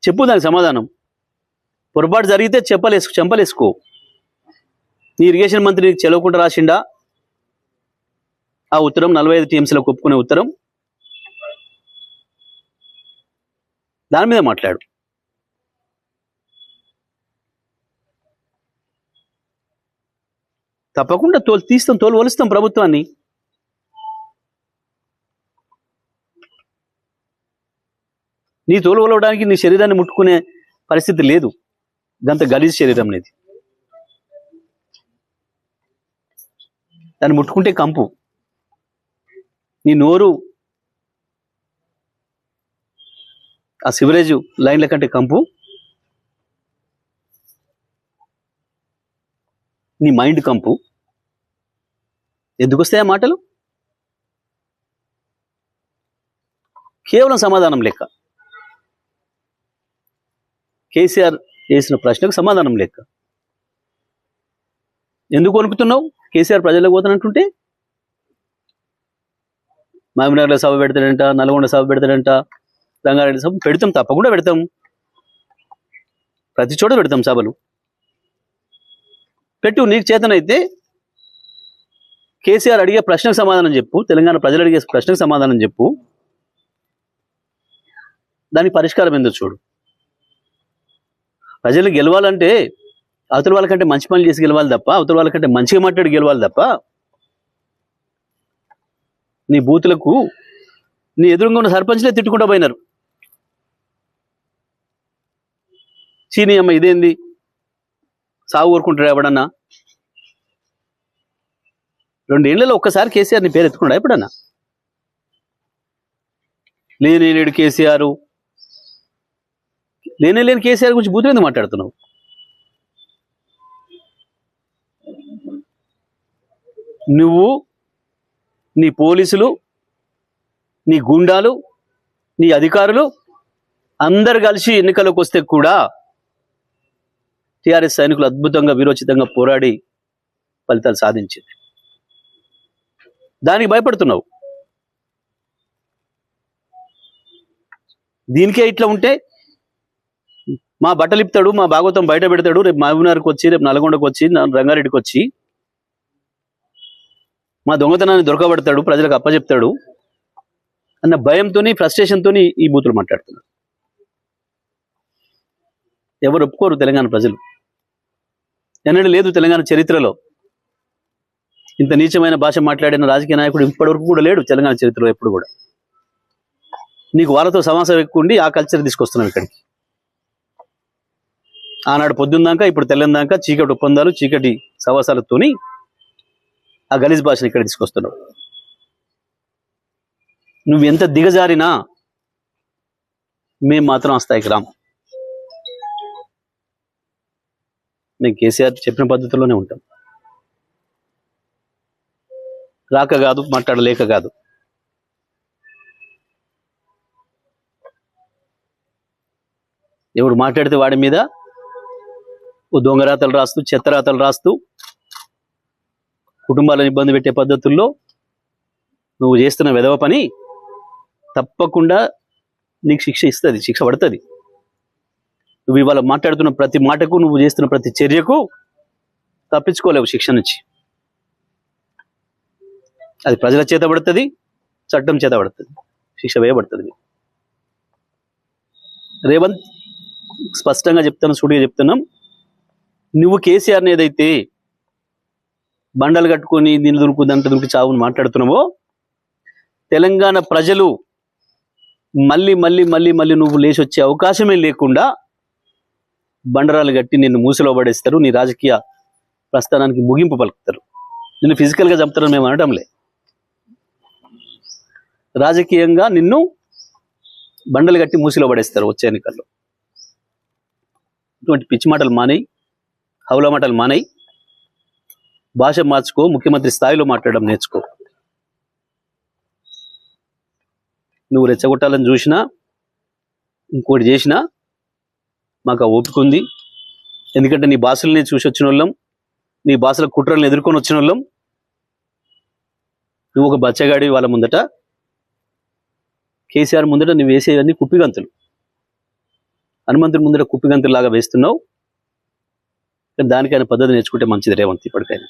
చెప్పు దానికి సమాధానం. పొరపాటు జరిగితే చెంపలేసుకో. నీ ఇరిగేషన్ మంత్రి నీకు చెలవకుండా రాసిండా ఆ ఉత్తరం? 45 టీఎంసీలకు ఒప్పుకునే ఉత్తరం, దాని మీద మాట్లాడు. తప్పకుండా తోలు వలుస్తాం ప్రభుత్వాన్ని. నీ తోలు వలవడానికి నీ శరీరాన్ని ముట్టుకునే పరిస్థితి లేదు. ఇదంతా గలీజ్ శరీరం అనేది. దాన్ని ముట్టుకుంటే కంపు. నీ నోరు ఆ సివరేజ్ లైన్ల కంటే కంపు. నీ మైండ్ కంపు. ఎందుకు వస్తాయి ఆ మాటలు? కేవలం సమాధానం లెక్క. కేసీఆర్ వేసిన ప్రశ్నకు సమాధానం లెక్క. ఎందుకు వణుకుతున్నావు? కేసీఆర్ ప్రజలకు పోతానంటుంటే మహబూబ్నగర్లో సభ పెడతాడంట, నల్గొండ సభ పెడతాడంట, రంగారెడ్డి సభ పెడతాం, తప్పకుండా పెడతాం. ప్రతి చోట పెడతాం సభలు. పెట్టు. నీకు చేతనైతే కేసీఆర్ అడిగే ప్రశ్నకు సమాధానం చెప్పు. తెలంగాణ ప్రజలు అడిగే ప్రశ్నకు సమాధానం చెప్పు. దానికి పరిష్కారం ఏందో చూడు. ప్రజలు గెలవాలంటే అవతల వాళ్ళకంటే మంచి పనులు చేసి గెలవాలి తప్ప, అవతల వాళ్ళకంటే మంచిగా మాట్లాడి గెలవాలి తప్ప, నీ బూతులకు నీ ఎదురుగా ఉన్న సర్పంచ్లే తిట్టుకుంటూ పోయినారు. చీనీ అమ్మ ఇదేంది, సాగు కోరుకుంటాడు ఎవడన్నా? 2 ఏళ్లలో ఒక్కసారి కేసీఆర్ నీ పేరు ఎత్తుకున్నాడా ఎప్పుడన్నా? లేని కేసీఆర్, లేని కేసీఆర్ గురించి బూతులు ఎందుకు మాట్లాడుతున్నావు? నువ్వు, నీ పోలీసులు, నీ గుండాలు, నీ అధికారులు అందరు కలిసి ఎన్నికలకు వస్తే కూడా టీఆర్ఎస్ సైనికులు అద్భుతంగా వీరోచితంగా పోరాడి ఫలితాలు సాధించింది. దానికి భయపడుతున్నావు. దీనికే ఇట్లా ఉంటే మా బట్టలు ఇప్పుతాడు, మా భాగవతం బయట పెడతాడు, రేపు మహబూబ్నగర్కి వచ్చి, రేపు నల్గొండకు వచ్చి, రంగారెడ్డికి వచ్చి మా దొంగతనాన్ని దొరకబడతాడు, ప్రజలకు అప్పచెప్తాడు అన్న భయంతో, ఫ్రస్ట్రేషన్తో ఈ బూతులు మాట్లాడుతున్నారు. ఎవరు ఒప్పుకోరు తెలంగాణ ప్రజలు. ఎన్నడూ లేదు తెలంగాణ చరిత్రలో ఇంత నీచమైన భాష మాట్లాడిన రాజకీయ నాయకుడు ఇప్పటివరకు కూడా లేడు తెలంగాణ చరిత్రలో ఎప్పుడు కూడా. నీకు వాళ్ళతో సమాసం ఎక్కువ ఉండి ఆ కల్చర్ తీసుకొస్తున్నాం ఇక్కడికి. ఆనాడు పొద్దున్నాక ఇప్పుడు తెల్లందాక చీకటి ఒప్పందాలు, చీకటి సవాసాలతోని ఆ గలీజ్ భాషను ఇక్కడ తీసుకొస్తున్నావు. నువ్వు ఎంత దిగజారినా మేము మాత్రం ఆ స్థాయికి రాము. మేము కేసీఆర్ చెప్పిన పద్ధతిలోనే ఉంటాం. రాక కాదు, మాట్లాడలేక కాదు. ఎవడు మాట్లాడితే వాడి మీద ఓ దొంగరాతలు రాస్తూ, చెత్తరాతలు రాస్తూ, కుటుంబాలను ఇబ్బంది పెట్టే పద్ధతుల్లో నువ్వు చేస్తున్న వెధవ పని తప్పకుండా నీకు శిక్ష పడుతుంది. నువ్వు ఇవాళ మాట్లాడుతున్న ప్రతి మాటకు, నువ్వు చేస్తున్న ప్రతి చర్యకు తప్పించుకోలేవు శిక్ష నుంచి. అది ప్రజల చేత పడుతుంది, చట్టం చేత పడుతుంది, శిక్ష వేయబడుతుంది. రేవంత్ స్పష్టంగా చెప్తాను, సూటిగా చెప్తున్నాం. నువ్వు కేసీఆర్ని ఏదైతే బండలు కట్టుకొని దీన్ని దురుకు దంట దురికి చావుని మాట్లాడుతున్నావో, తెలంగాణ ప్రజలు మళ్ళీ మళ్ళీ మళ్ళీ మళ్ళీ నువ్వు లేచి వచ్చే అవకాశమే లేకుండా బండరాలు కట్టి నిన్ను మూసిలో పడేస్తారు. నీ రాజకీయ ప్రస్థానానికి ముగింపు పలుకుతారు. నిన్ను ఫిజికల్గా చంపుతారని మేము అనడంలే, రాజకీయంగా నిన్ను బండలు కట్టి మూసిలో పడేస్తారు వచ్చే ఎన్నికల్లో. ఇటువంటి పిచ్చి మాటలు మానేయి, హౌలా మాటలు మానేయి, భాష మార్చుకో, ముఖ్యమంత్రి స్థాయిలో మాట్లాడడం నేర్చుకో. నువ్వు రెచ్చగొట్టాలని చూసినా, ఇంకోటి చేసినా మాకు ఆ ఓపిక ఉంది. ఎందుకంటే నీ భాషల్ని చూసి వచ్చిన వాళ్ళం, నీ భాషల కుట్రలను ఎదుర్కొని వచ్చిన వాళ్ళం. నువ్వు ఒక బచ్చగాడి వాళ్ళ ముందట, కేసీఆర్ ముందట నువ్వు వేసేవన్నీ కుప్పిగంతులు. హనుమంతుడి ముందర కుప్పిగంతులాగా వేస్తున్నావు. దానికి ఆయన పద్ధతి నేర్చుకుంటే మంచిది రేవంత్ ఇప్పటికైనా.